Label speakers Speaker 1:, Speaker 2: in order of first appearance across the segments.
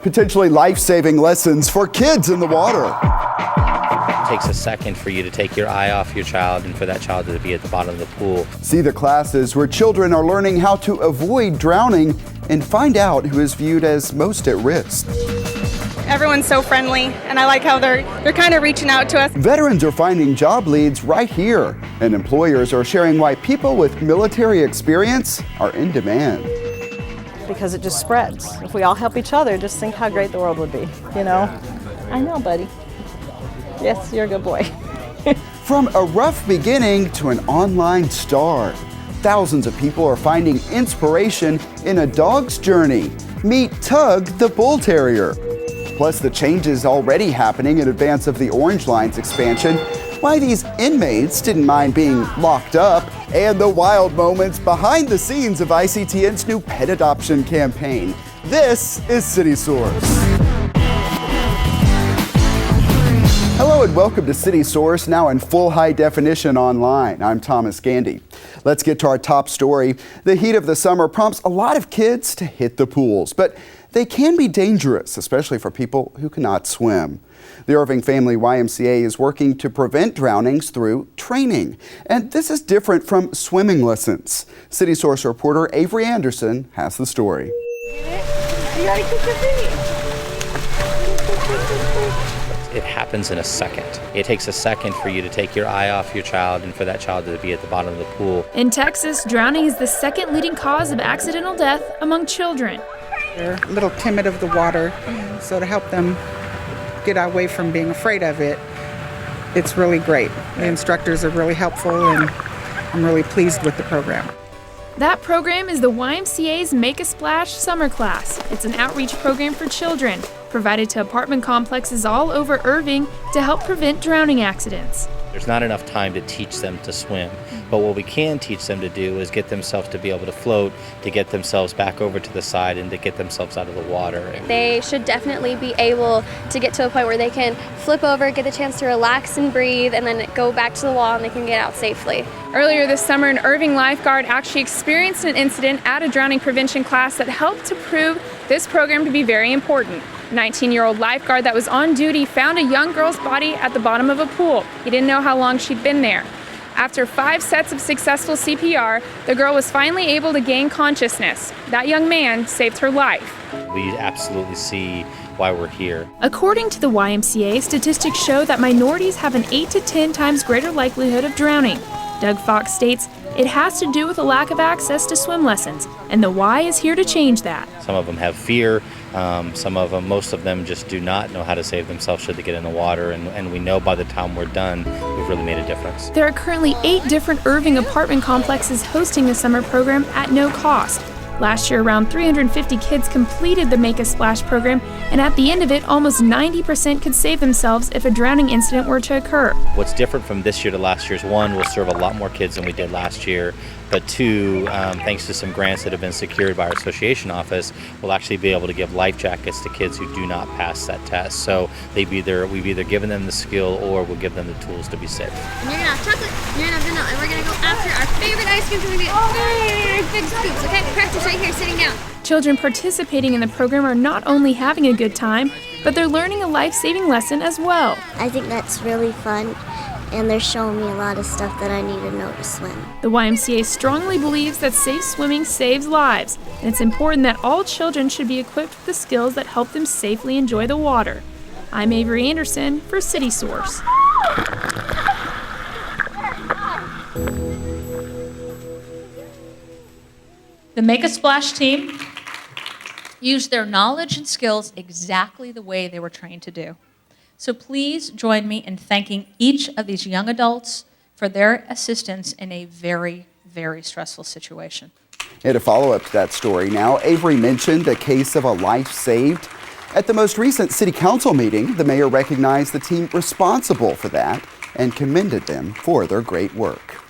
Speaker 1: Potentially life-saving lessons for kids in the water.
Speaker 2: It takes a second for you to take your eye off your child and for that child to be at the bottom of the pool.
Speaker 1: See the classes where children are learning how to avoid drowning and find out who is viewed as most at risk.
Speaker 3: Everyone's so friendly, and I like how they're kind of reaching out to us.
Speaker 1: Veterans are finding job leads right here, and employers are sharing why people with military experience are in demand.
Speaker 4: Because it just spreads. If we all help each other, just think how great the world would be, you know? I know, buddy. Yes, you're a good boy.
Speaker 1: From a rough beginning to an online star, thousands of people are finding inspiration in a dog's journey. Meet Tug the Bull Terrier. Plus the changes already happening in advance of the Orange Line's expansion, why these inmates didn't mind being locked up, and the wild moments behind the scenes of ICTN's new pet adoption campaign. This is City Source. Hello and welcome to City Source, now in full high definition online. I'm Thomas Gandy. Let's get to our top story. The heat of the summer prompts a lot of kids to hit the pools, but they can be dangerous, especially for people who cannot swim. The Irving Family YMCA is working to prevent drownings through training, and this is different from swimming lessons. City Source reporter Avery Anderson has the story.
Speaker 3: You gotta kick your feet.
Speaker 2: It happens in a second. It takes a second for you to take your eye off your child and for that child to be at the bottom of the pool.
Speaker 5: In Texas, drowning is the second leading cause of accidental death among children.
Speaker 6: They're a little timid of the water, so to help them get away from being afraid of it, it's really great. The instructors are really helpful, and I'm really pleased with the program.
Speaker 5: That program is the YMCA's Make a Splash summer class. It's an outreach program for children, provided to apartment complexes all over Irving to help prevent drowning accidents.
Speaker 2: There's not enough time to teach them to swim, but what we can teach them to do is get themselves to be able to float, to get themselves back over to the side, and to get themselves out of the water.
Speaker 7: They should definitely be able to get to a point where they can flip over, get the chance to relax and breathe, and then go back to the wall and they can get out safely.
Speaker 3: Earlier this summer, an Irving lifeguard actually experienced an incident at a drowning prevention class that helped to prove this program to be very important. A 19-year-old lifeguard that was on duty found a young girl's body at the bottom of a pool. He didn't know how long she'd been there. After 5 sets of successful CPR, the girl was finally able to gain consciousness. That young man saved her life.
Speaker 2: We absolutely see why we're here.
Speaker 5: According to the YMCA, statistics show that minorities have an 8 to 10 times greater likelihood of drowning. Doug Fox states, it has to do with a lack of access to swim lessons, and the Y is here to change that.
Speaker 2: Some of them have fear, most of them just do not know how to save themselves should they get in the water, and we know by the time we're done, we've really made a difference.
Speaker 5: There are currently 8 different Irving apartment complexes hosting the summer program at no cost. Last year, around 350 kids completed the Make a Splash program, and at the end of it, almost 90% could save themselves if a drowning incident were to occur.
Speaker 2: What's different from this year to last year's, one, we'll serve a lot more kids than we did last year, but two, thanks to some grants that have been secured by our association office, we'll actually be able to give life jackets to kids who do not pass that test. So we've either given them the skill or we'll give them the tools to be safe.
Speaker 7: And you're gonna have chocolate, you're gonna have vanilla, and we're gonna go after our favorite ice cream, so we're gonna get big scoops, okay? Practice right here, sitting down.
Speaker 5: Children participating in the program are not only having a good time, but they're learning a life-saving lesson as well.
Speaker 8: I think that's really fun, and they're showing me a lot of stuff that I need to know to swim.
Speaker 5: The YMCA strongly believes that safe swimming saves lives, and it's important that all children should be equipped with the skills that help them safely enjoy the water. I'm Avery Anderson for City Source.
Speaker 9: The Make a Splash team used their knowledge and skills exactly the way they were trained to do. So please join me in thanking each of these young adults for their assistance in a very, very stressful situation.
Speaker 1: And a follow-up to that story now, Avery mentioned a case of a life saved. At the most recent city council meeting, the mayor recognized the team responsible for that and commended them for their great work.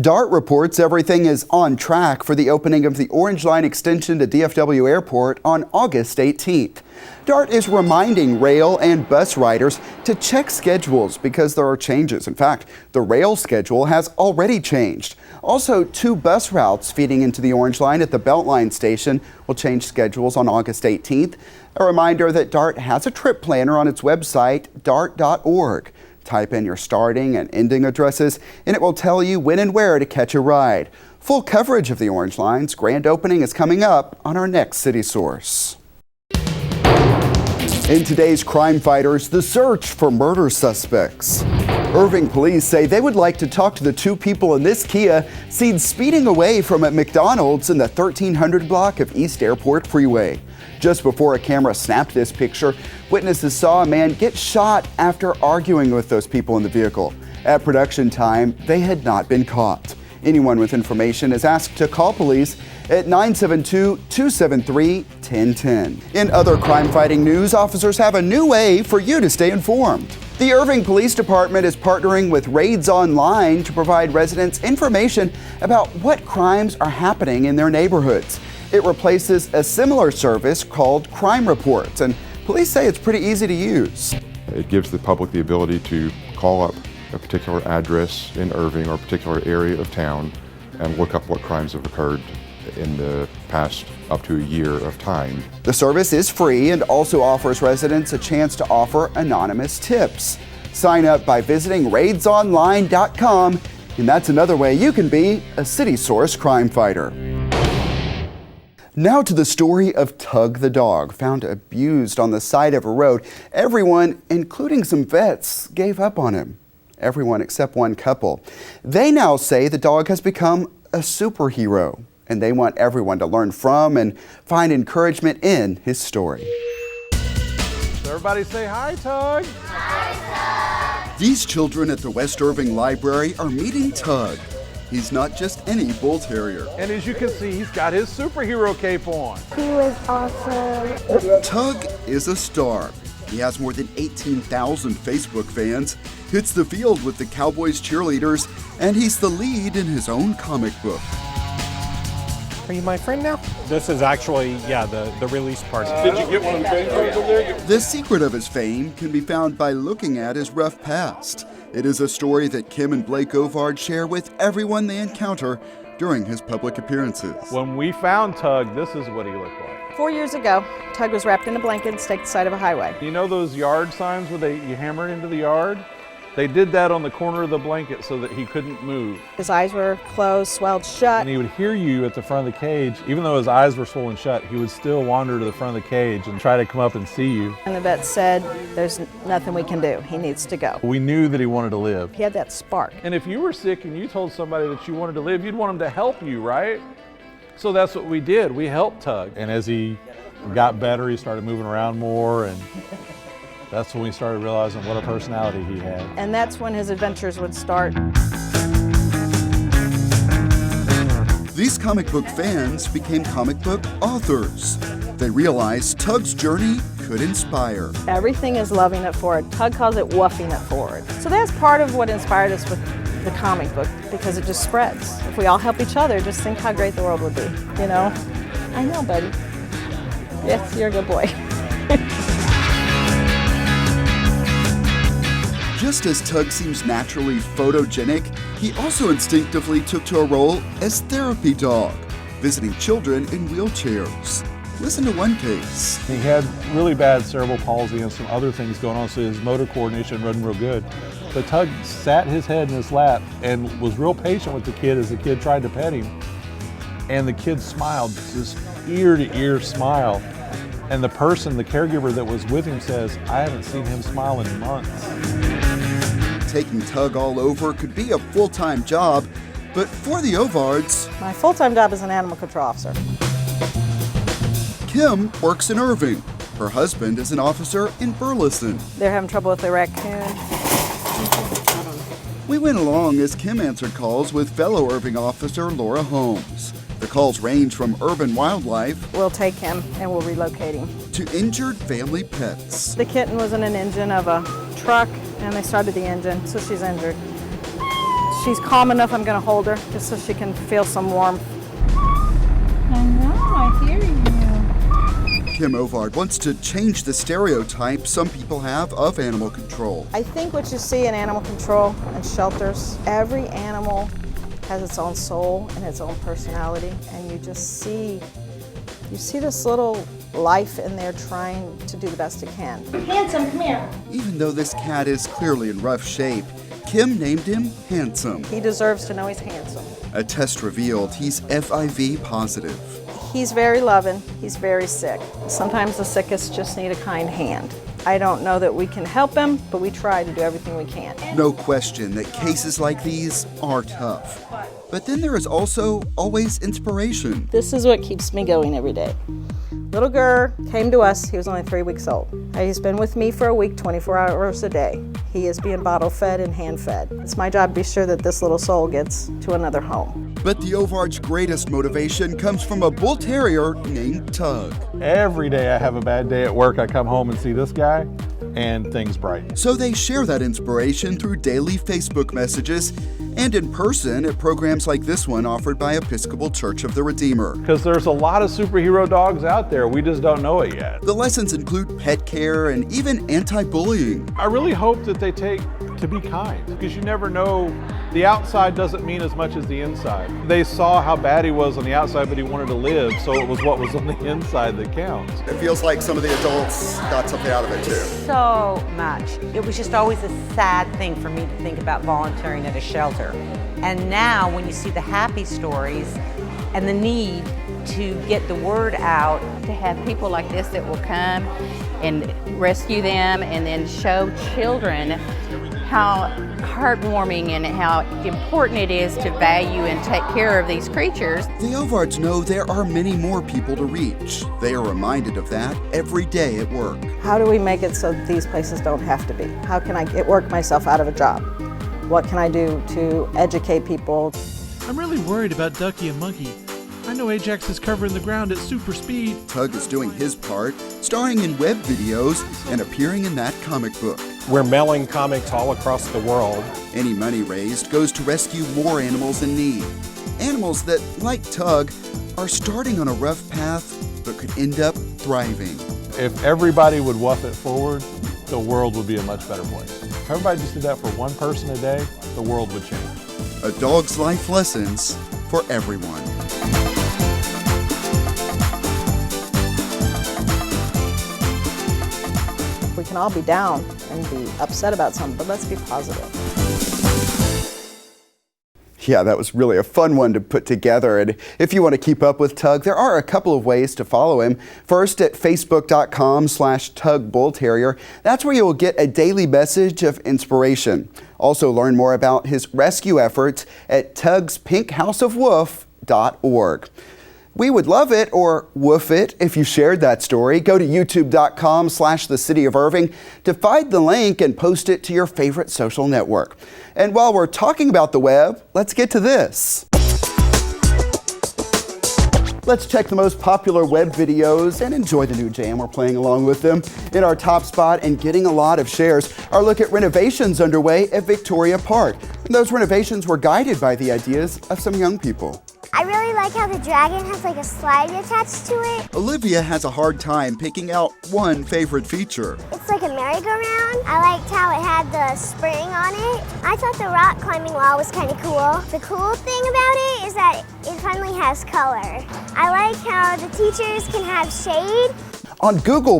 Speaker 1: DART reports everything is on track for the opening of the Orange Line extension to DFW Airport on August 18th. DART is reminding rail and bus riders to check schedules because there are changes. In fact, the rail schedule has already changed. Also, 2 bus routes feeding into the Orange Line at the Beltline station will change schedules on August 18th. A reminder that DART has a trip planner on its website, dart.org. Type in your starting and ending addresses, and it will tell you when and where to catch a ride. Full coverage of the Orange Line's grand opening is coming up on our next City Source. In today's Crime Fighters, the search for murder suspects. Irving police say they would like to talk to the 2 people in this Kia seen speeding away from a McDonald's in the 1300 block of East Airport Freeway. Just before a camera snapped this picture, witnesses saw a man get shot after arguing with those people in the vehicle. At production time, they had not been caught. Anyone with information is asked to call police at 972-273-1010. In other crime-fighting news, officers have a new way for you to stay informed. The Irving Police Department is partnering with Raids Online to provide residents information about what crimes are happening in their neighborhoods. It replaces a similar service called Crime Reports, and police say it's pretty easy to use.
Speaker 10: It gives the public the ability to call up a particular address in Irving or a particular area of town and look up what crimes have occurred in the past up to a year of time.
Speaker 1: The service is free and also offers residents a chance to offer anonymous tips. Sign up by visiting raidsonline.com, and that's another way you can be a City Source crime fighter. Now to the story of Tug the dog, found abused on the side of a road. Everyone, including some vets, gave up on him. Everyone except one couple. They now say the dog has become a superhero, and they want everyone to learn from and find encouragement in his story.
Speaker 11: Everybody say hi, Tug.
Speaker 1: Hi, Tug. These children at the West Irving Library are meeting Tug. He's not just any bull terrier.
Speaker 11: And as you can see, he's got his superhero cape on.
Speaker 8: He was awesome.
Speaker 1: Tug is a star. He has more than 18,000 Facebook fans, hits the field with the Cowboys cheerleaders, and he's the lead in his own comic book.
Speaker 11: Are you my friend now?
Speaker 12: This is actually, the release party.
Speaker 11: Did you get one of the trading cards over there?
Speaker 1: The secret of his fame can be found by looking at his rough past. It is a story that Kim and Blake Ovard share with everyone they encounter during his public appearances.
Speaker 11: When we found Tug, this is what he looked like.
Speaker 4: 4 years ago, Tug was wrapped in a blanket and staked the side of a highway.
Speaker 11: You know those yard signs where you hammer it into the yard? They did that on the corner of the blanket so that he couldn't move.
Speaker 4: His eyes were closed, swelled shut.
Speaker 11: And he would hear you at the front of the cage. Even though his eyes were swollen shut, he would still wander to the front of the cage and try to come up and see you.
Speaker 4: And the vet said, there's nothing we can do. He needs to go.
Speaker 11: We knew that he wanted to live.
Speaker 4: He had that spark.
Speaker 11: And if you were sick and you told somebody that you wanted to live, you'd want him to help you, right? So that's what we did. We helped Tug. And as he got better, he started moving around more, and that's when we started realizing what a personality he had.
Speaker 4: And that's when his adventures would start.
Speaker 1: These comic book fans became comic book authors. They realized Tug's journey could inspire.
Speaker 4: Everything is loving it forward. Tug calls it woofing it forward. So that's part of what inspired us with the comic book, because it just spreads. If we all help each other, just think how great the world would be, you know? I know, buddy. Yes, you're a good boy.
Speaker 1: Just as Tug seems naturally photogenic, he also instinctively took to a role as therapy dog, visiting children in wheelchairs. Listen to one case.
Speaker 11: He had really bad cerebral palsy and some other things going on, so his motor coordination wasn't real good. But Tug sat his head in his lap and was real patient with the kid as the kid tried to pet him. And the kid smiled, this ear-to-ear smile. And the person, the caregiver that was with him says, I haven't seen him smile in months.
Speaker 1: Taking Tug all over could be a full-time job, but for the Ovards,
Speaker 4: My full-time job is an animal control officer.
Speaker 1: Kim works in Irving. Her husband is an officer in Burleson.
Speaker 4: They're having trouble with the raccoon.
Speaker 1: We went along as Kim answered calls with fellow Irving officer Laura Holmes. The calls range from urban wildlife.
Speaker 4: We'll take him and we'll relocate him.
Speaker 1: To injured family pets.
Speaker 4: The kitten was in an engine of a truck and they started the engine, so she's injured. she's calm enough, I'm going to hold her just so she can feel some warmth.
Speaker 13: I know, I hear you.
Speaker 1: Kim Ovard wants to change the stereotype some people have of animal control.
Speaker 4: I think what you see in animal control and shelters, every animal has its own soul and its own personality, and you just see this little life in there trying to do the best it can.
Speaker 13: Handsome, come here.
Speaker 1: Even though this cat is clearly in rough shape, Kim named him Handsome.
Speaker 4: He deserves to know he's handsome.
Speaker 1: A test revealed he's FIV positive.
Speaker 4: He's very loving, he's very sick. Sometimes the sickest just need a kind hand. I don't know that we can help him, but we try to do everything we can.
Speaker 1: No question that cases like these are tough. But then there is also always inspiration.
Speaker 4: This is what keeps me going every day. Little Gur came to us, he was only 3 weeks old. He's been with me for a week, 24 hours a day. He is being bottle fed and hand fed. It's my job to be sure that this little soul gets to another home.
Speaker 1: But the Ovard's greatest motivation comes from a bull terrier named Tug.
Speaker 11: Every day I have a bad day at work, I come home and see this guy, and things brighten.
Speaker 1: So they share that inspiration through daily Facebook messages and in person at programs like this one offered by Episcopal Church of the Redeemer.
Speaker 11: Because there's a lot of superhero dogs out there, we just don't know it yet.
Speaker 1: The lessons include pet care and even anti-bullying.
Speaker 11: I really hope that they take to be kind, because you never know, the outside doesn't mean as much as the inside. They saw how bad he was on the outside, but he wanted to live, so it was what was on the inside that counts.
Speaker 1: It feels like some of the adults got something out of it too.
Speaker 14: So much. It was just always a sad thing for me to think about volunteering at a shelter. And now when you see the happy stories and the need to get the word out,
Speaker 15: to have people like this that will come and rescue them and then show children how heartwarming and how important it is to value and take care of these creatures.
Speaker 1: The Ovards know there are many more people to reach. They are reminded of that every day at work.
Speaker 4: How do we make it so these places don't have to be? How can I work myself out of a job? What can I do to educate people?
Speaker 16: I'm really worried about Ducky and Monkey. I know Ajax is covering the ground at super speed.
Speaker 1: Tug is doing his part, starring in web videos and appearing in that comic book.
Speaker 12: We're mailing comics all across the world.
Speaker 1: Any money raised goes to rescue more animals in need. Animals that, like Tug, are starting on a rough path but could end up thriving.
Speaker 11: If everybody would woof it forward, the world would be a much better place. If everybody just did that for one person a day, the world would change.
Speaker 1: A dog's life lessons for everyone.
Speaker 4: We can all be down and be upset about something, but let's be positive.
Speaker 1: Yeah, that was really a fun one to put together. And if you want to keep up with Tug, there are a couple of ways to follow him. First, at facebook.com/TugBullTerrier. That's where you will get a daily message of inspiration. Also, learn more about his rescue efforts at tugspinkhouseofwoof.org. We would love it, or woof it, if you shared that story. Go to youtube.com/the City of Irving to find the link and post it to your favorite social network. And while we're talking about the web, let's get to this. Let's check the most popular web videos and enjoy the new jam. We're playing along with them. In our top spot and getting a lot of shares, our look at renovations underway at Victoria Park. And those renovations were guided by the ideas of some young people.
Speaker 17: I really like how the dragon has like a slide attached to it.
Speaker 1: Olivia has a hard time picking out one favorite feature.
Speaker 17: It's like a merry-go-round. I liked how it had the spring on it. I thought the rock climbing wall was kind of cool. The cool thing about it is that it finally has color. I like how the teachers can have shade.
Speaker 1: On Google+,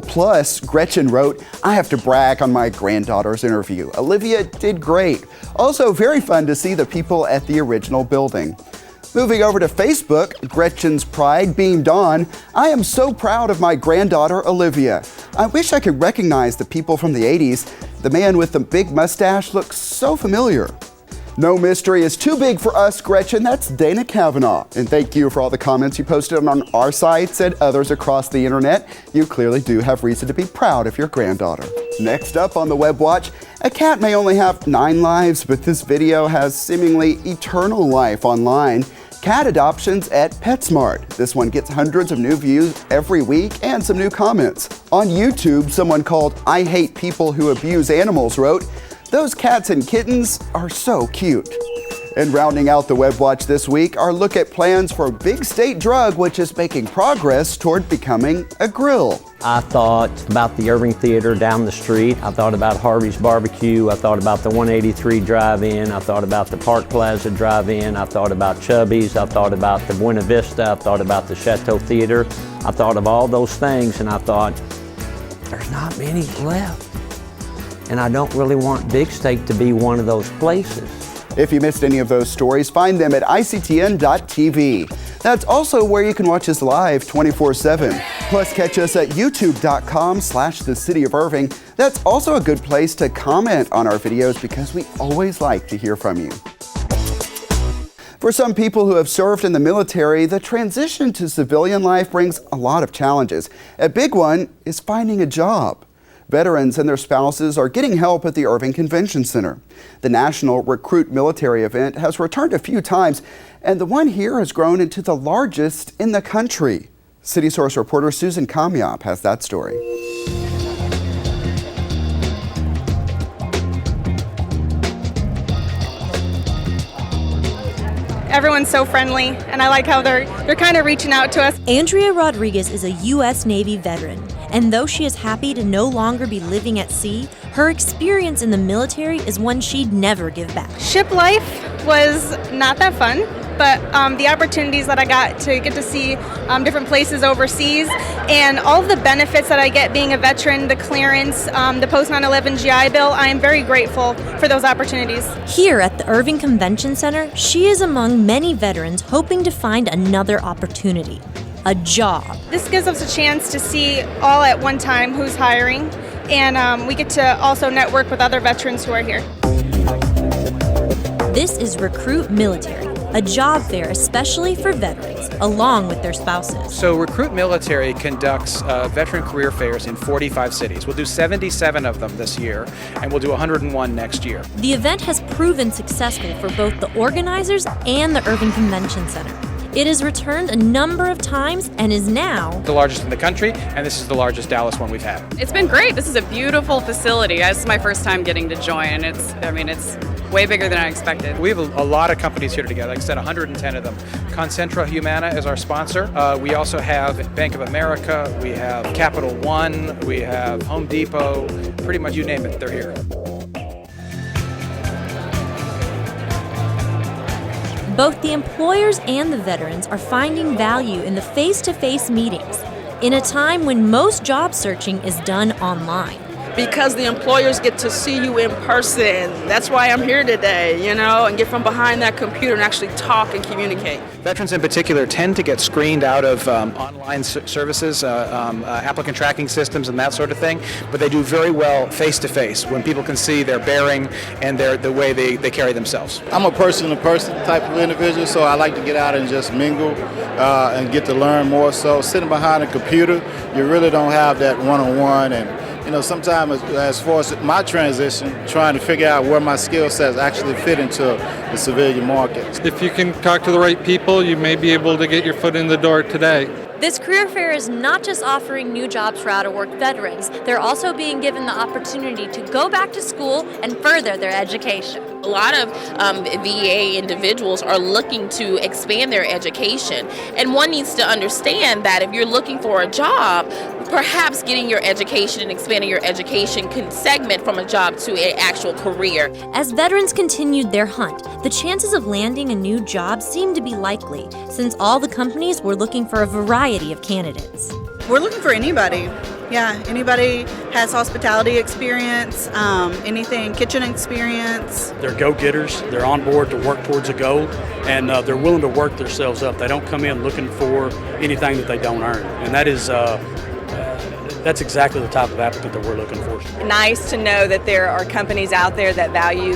Speaker 1: Gretchen wrote, "I have to brag on my granddaughter's interview. Olivia did great. Also very fun to see the people at the original building." Moving over to Facebook, Gretchen's pride beamed on. "I am so proud of my granddaughter, Olivia. I wish I could recognize the people from the 80s. The man with the big mustache looks so familiar." No mystery is too big for us, Gretchen. That's Dana Kavanaugh. And thank you for all the comments you posted on our sites and others across the internet. You clearly do have reason to be proud of your granddaughter. Next up on the Web Watch, a cat may only have 9 lives, but this video has seemingly eternal life online. Cat adoptions at PetSmart. This one gets hundreds of new views every week and some new comments. On YouTube, someone called "I Hate People Who Abuse Animals" wrote, "Those cats and kittens are so cute." And rounding out the Web Watch this week, our look at plans for Big State Drug, which is making progress toward becoming a grill.
Speaker 18: I thought about the Irving Theater down the street. I thought about Harvey's Barbecue. I thought about the 183 Drive-In. I thought about the Park Plaza Drive-In. I thought about Chubby's. I thought about the Buena Vista. I thought about the Chateau Theater. I thought of all those things, and I thought, there's not many left. And I don't really want Big State to be one of those places.
Speaker 1: If you missed any of those stories, find them at ictn.tv. That's also where you can watch us live 24/7. Plus, catch us at youtube.com/The City of Irving. That's also a good place to comment on our videos because we always like to hear from you. For some people who have served in the military, the transition to civilian life brings a lot of challenges. A big one is finding a job. Veterans and their spouses are getting help at the Irving Convention Center. The National Recruit Military event has returned a few times, and the one here has grown into the largest in the country. City Source reporter Susan Kamyop has that story.
Speaker 19: Everyone's so friendly, and I like how they're kind of reaching out to us.
Speaker 20: Andrea Rodriguez is a U.S. Navy veteran, and though she is happy to no longer be living at sea, her experience in the military is one she'd never give back.
Speaker 19: Ship life was not that fun, but the opportunities that I got to see different places overseas and all of the benefits that I get being a veteran, the clearance, the post 9/11 GI Bill, I am very grateful for those opportunities.
Speaker 20: Here at the Irving Convention Center, she is among many veterans hoping to find another opportunity, a job.
Speaker 19: This gives us a chance to see all at one time who's hiring, and we get to also network with other veterans who are here.
Speaker 20: This is Recruit Military, a job fair especially for veterans, along with their spouses.
Speaker 21: So Recruit Military conducts veteran career fairs in 45 cities. We'll do 77 of them this year, and we'll do 101 next year.
Speaker 20: The event has proven successful for both the organizers and the Irving Convention Center. It has returned a number of times and is now
Speaker 21: the largest in the country, and this is the largest Dallas one we've had.
Speaker 22: It's been great. This is a beautiful facility. This is my first time getting to join, and it's way bigger than I expected.
Speaker 21: We have a lot of companies here together, like I said, 110 of them. Concentra Humana is our sponsor. We also have Bank of America, we have Capital One, we have Home Depot, pretty much you name it, they're here.
Speaker 20: Both the employers and the veterans are finding value in the face-to-face meetings in a time when most job searching is done online.
Speaker 23: Because the employers get to see you in person. That's why I'm here today, and get from behind that computer and actually talk and communicate.
Speaker 21: Veterans in particular tend to get screened out of online services, applicant tracking systems and that sort of thing, but they do very well face-to-face when people can see their bearing and the way they carry themselves.
Speaker 24: I'm a person-to-person type of individual, so I like to get out and just mingle and get to learn more. So sitting behind a computer, you really don't have that one-on-one, and sometimes as far as my transition, trying to figure out where my skill sets actually fit into the civilian market.
Speaker 25: If you can talk to the right people, you may be able to get your foot in the door today.
Speaker 20: This career fair is not just offering new jobs for out-of-work veterans, they're also being given the opportunity to go back to school and further their education.
Speaker 26: A lot of VA individuals are looking to expand their education, and one needs to understand that if you're looking for a job, perhaps getting your education and expanding your education can segment from a job to an actual career.
Speaker 20: As veterans continued their hunt, the chances of landing a new job seemed to be likely, since all the companies were looking for a variety of candidates.
Speaker 27: We're looking for anybody. Yeah, anybody has hospitality experience, anything, kitchen experience.
Speaker 28: They're go-getters. They're on board to work towards a goal, and they're willing to work themselves up. They don't come in looking for anything that they don't earn, and that's exactly the type of applicant that we're looking for.
Speaker 29: Nice to know that there are companies out there that value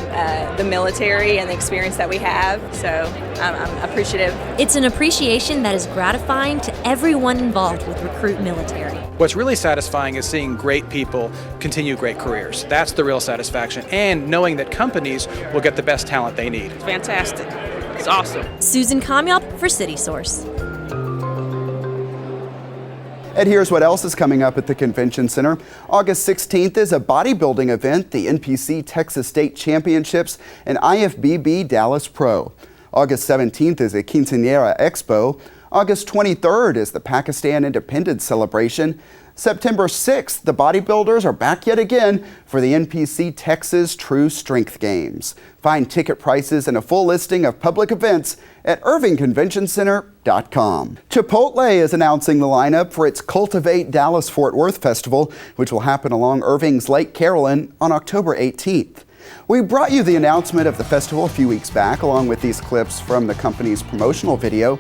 Speaker 29: the military and the experience that we have, so I'm appreciative.
Speaker 20: It's an appreciation that is gratifying to everyone involved with Recruit Military.
Speaker 21: What's really satisfying is seeing great people continue great careers. That's the real satisfaction, and knowing that companies will get the best talent they need.
Speaker 23: It's fantastic. It's awesome.
Speaker 20: Susan Kamyop for City Source.
Speaker 1: And here's what else is coming up at the Convention Center. August 16th is a bodybuilding event, the NPC Texas State Championships and IFBB Dallas Pro. August 17th is a Quinceañera Expo. August 23rd is the Pakistan Independence Celebration. September 6th, the bodybuilders are back yet again for the NPC Texas True Strength Games. Find ticket prices and a full listing of public events at irvingconventioncenter.com. Chipotle is announcing the lineup for its Cultivate Dallas-Fort Worth Festival, which will happen along Irving's Lake Carolyn on October 18th. We brought you the announcement of the festival a few weeks back, along with these clips from the company's promotional video.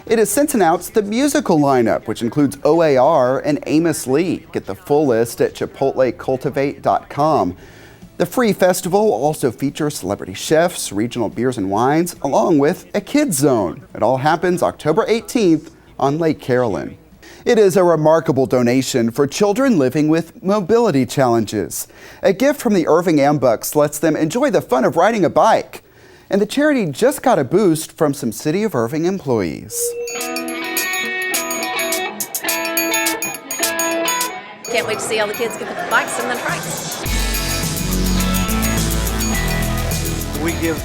Speaker 1: It has since announced the musical lineup, which includes OAR and Amos Lee. Get the full list at chipotlecultivate.com. The free festival will also feature celebrity chefs, regional beers and wines, along with a kids zone. It all happens October 18th on Lake Carolyn. It is a remarkable donation for children living with mobility challenges. A gift from the Irving Ambucks lets them enjoy the fun of riding a bike. And the charity just got a boost from some City of Irving employees.
Speaker 2: Can't wait to see all the kids get the bikes and the trikes.
Speaker 3: We give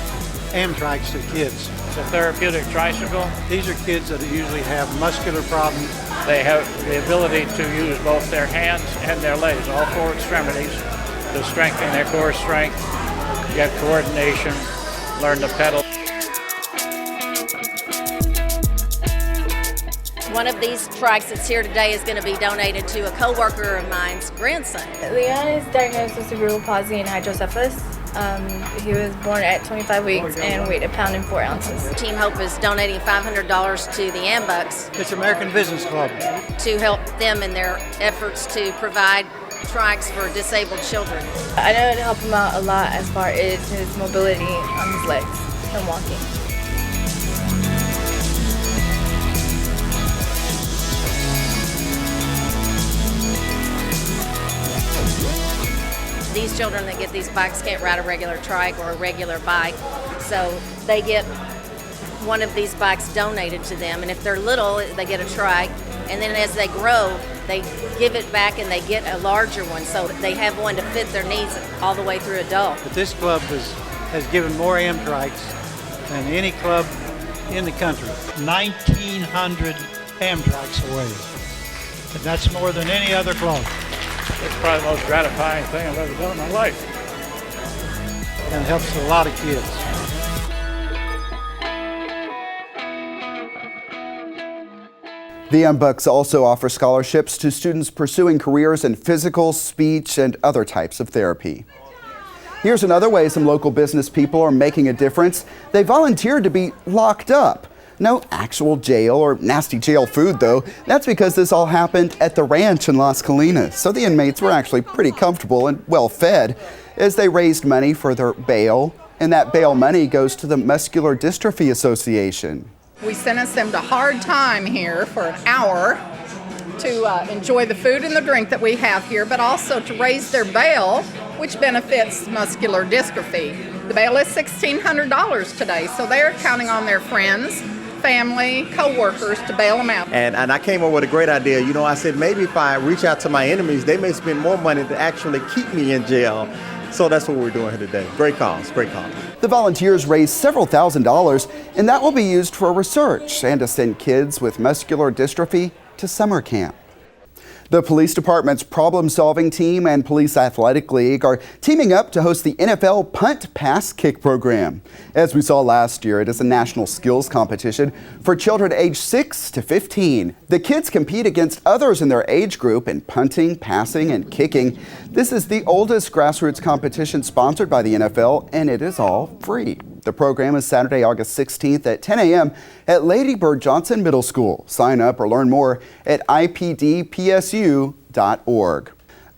Speaker 3: Amtrikes to kids.
Speaker 5: It's a therapeutic tricycle.
Speaker 3: These are kids that usually have muscular problems.
Speaker 5: They have the ability to use both their hands and their legs, all four extremities, to strengthen their core strength, get coordination, learn to pedal.
Speaker 2: One of these trikes that's here today is going to be donated to a co-worker of mine's grandson.
Speaker 6: Leon is diagnosed with cerebral palsy and hydrocephalus. He was born at 25 weeks and weighed 1 pound and 4 ounces.
Speaker 2: Team Hope is donating $500 to the Ambucks.
Speaker 3: It's American Business Club.
Speaker 2: To help them in their efforts to provide trikes for disabled children.
Speaker 6: I know it'll help him out a lot as far as his mobility on his legs and walking.
Speaker 2: These children that get these bikes can't ride a regular trike or a regular bike, so they get one of these bikes donated to them, and if they're little, they get a trike, and then as they grow, they give it back and they get a larger one, so they have one to fit their needs all the way through adult.
Speaker 3: But this club has given more Amtrikes than any club in the country. 1,900 Amtrikes away, and that's more than any other club.
Speaker 5: It's probably the most gratifying thing I've ever done in my life.
Speaker 3: And it helps a lot of kids.
Speaker 1: The Ambucks also offer scholarships to students pursuing careers in physical, speech, and other types of therapy. Here's another way some local business people are making a difference. They volunteered to be locked up. No actual jail or nasty jail food, though. That's because this all happened at the ranch in Las Colinas, so the inmates were actually pretty comfortable and well fed as they raised money for their bail, and that bail money goes to the Muscular Dystrophy Association.
Speaker 7: We sentenced them to hard time here for an hour to enjoy the food and the drink that we have here, but also to raise their bail, which benefits muscular dystrophy. The bail is $1,600 today, so they're counting on their friends, family, co-workers to bail them out.
Speaker 8: And I came up with a great idea. You know, I said maybe if I reach out to my enemies, they may spend more money to actually keep me in jail. So that's what we're doing here today. Great cause, great cause.
Speaker 1: The volunteers raised several $1,000s, and that will be used for research and to send kids with muscular dystrophy to summer camp. The police department's problem-solving team and Police Athletic League are teaming up to host the NFL Punt Pass Kick program. As we saw last year, it is a national skills competition for children aged 6 to 15. The kids compete against others in their age group in punting, passing, and kicking. This is the oldest grassroots competition sponsored by the NFL, and it is all free. The program is Saturday, August 16th at 10 a.m. at Lady Bird Johnson Middle School. Sign up or learn more at ipdpsu.org.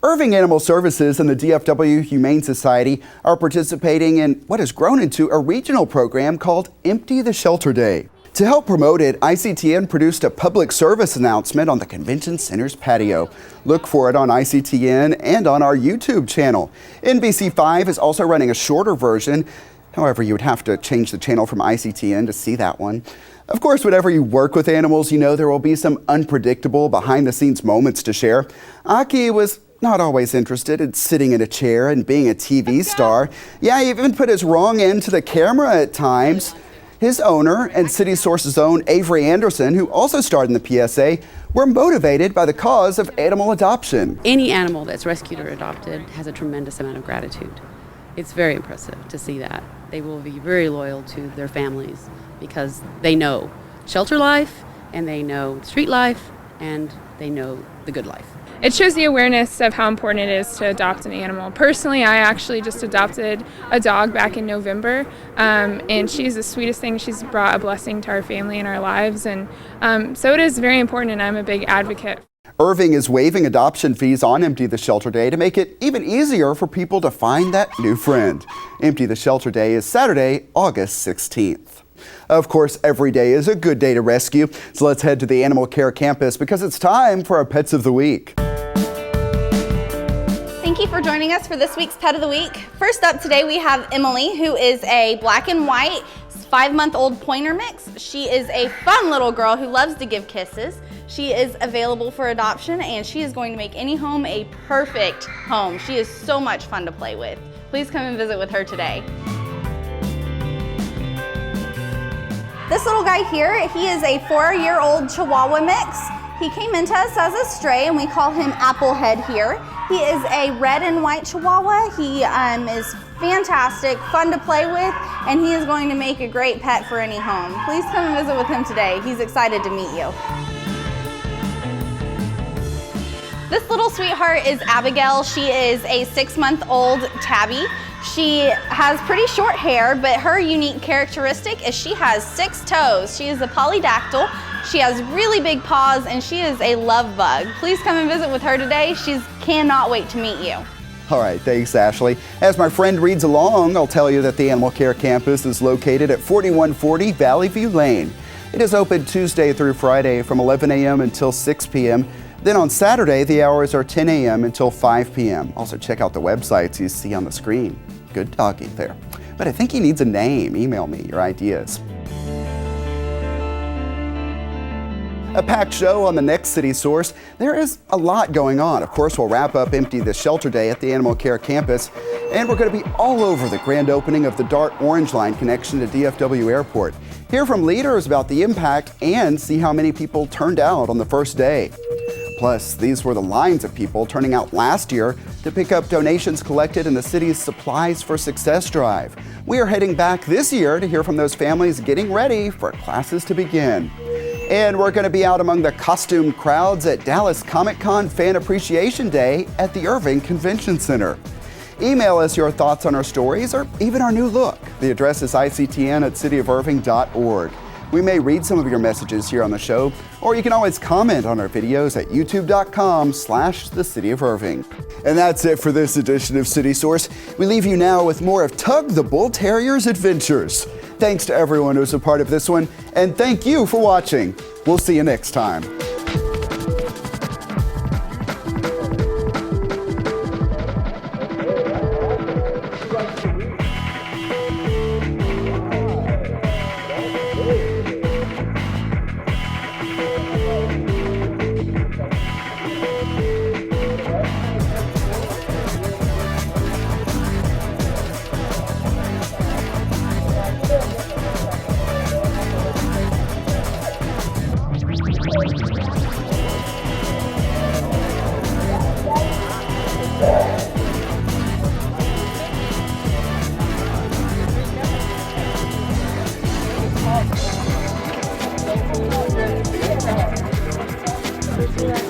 Speaker 1: Irving Animal Services and the DFW Humane Society are participating in what has grown into a regional program called Empty the Shelter Day. To help promote it, ICTN produced a public service announcement on the Convention Center's patio. Look for it on ICTN and on our YouTube channel. NBC5 is also running a shorter version. However, you would have to change the channel from ICTN to see that one. Of course, whenever you work with animals, you know there will be some unpredictable behind-the-scenes moments to share. Aki was not always interested in sitting in a chair and being a TV star. Yeah, he even put his wrong end to the camera at times. His owner and City Source's own Avery Anderson, who also starred in the PSA, were motivated by the cause of animal adoption.
Speaker 4: Any animal that's rescued or adopted has a tremendous amount of gratitude. It's very impressive to see that. They will be very loyal to their families because they know shelter life and they know street life and they know the good life.
Speaker 9: It shows the awareness of how important it is to adopt an animal. Personally, I actually just adopted a dog back in November, and she's the sweetest thing. She's brought a blessing to our family and our lives, and so it is very important, and I'm a big advocate.
Speaker 1: Irving is waiving adoption fees on Empty the Shelter Day to make it even easier for people to find that new friend. Empty the Shelter Day is Saturday, August 16th. Of course, every day is a good day to rescue, so let's head to the Animal Care Campus because it's time for our Pets of the Week.
Speaker 10: Thank you for joining us for this week's Pet of the Week. First up today we have Emily, who is a black and white 5-month-old pointer mix. She is a fun little girl who loves to give kisses. She is available for adoption and she is going to make any home a perfect home. She is so much fun to play with. Please come and visit with her today. This little guy here, he is a 4-year-old Chihuahua mix. He came into us as a stray and we call him Applehead here. He is a red and white Chihuahua. He is fantastic, fun to play with, and he is going to make a great pet for any home. Please come and visit with him today. He's excited to meet you. This little sweetheart is Abigail. She is a 6-month-old tabby. She has pretty short hair, but her unique characteristic is she has 6 toes. She is a polydactyl. She has really big paws and she is a love bug. Please come and visit with her today. She cannot wait to meet you.
Speaker 1: All right, thanks, Ashley. As my friend reads along, I'll tell you that the Animal Care Campus is located at 4140 Valley View Lane. It is open Tuesday through Friday from 11 a.m. until 6 p.m. Then on Saturday, the hours are 10 a.m. until 5 p.m. Also, check out the websites you see on the screen. Good doggy there. But I think he needs a name. Email me your ideas. A packed show on the next City Source. There is a lot going on. Of course, we'll wrap up Empty the Shelter Day at the Animal Care Campus, and we're going to be all over the grand opening of the DART Orange Line connection to DFW Airport. Hear from leaders about the impact and see how many people turned out on the first day. Plus, these were the lines of people turning out last year to pick up donations collected in the city's Supplies for Success drive. We are heading back this year to hear from those families getting ready for classes to begin. And we're going to be out among the costume crowds at Dallas Comic-Con Fan Appreciation Day at the Irving Convention Center. Email us your thoughts on our stories or even our new look. The address is ictn@cityofirving.org. We may read some of your messages here on the show, or you can always comment on our videos at youtube.com/thecityofirving. And that's it for this edition of City Source. We leave you now with more of Tug the Bull Terrier's adventures. Thanks to everyone who's a part of this one, and thank you for watching. We'll see you next time.
Speaker 17: Yeah.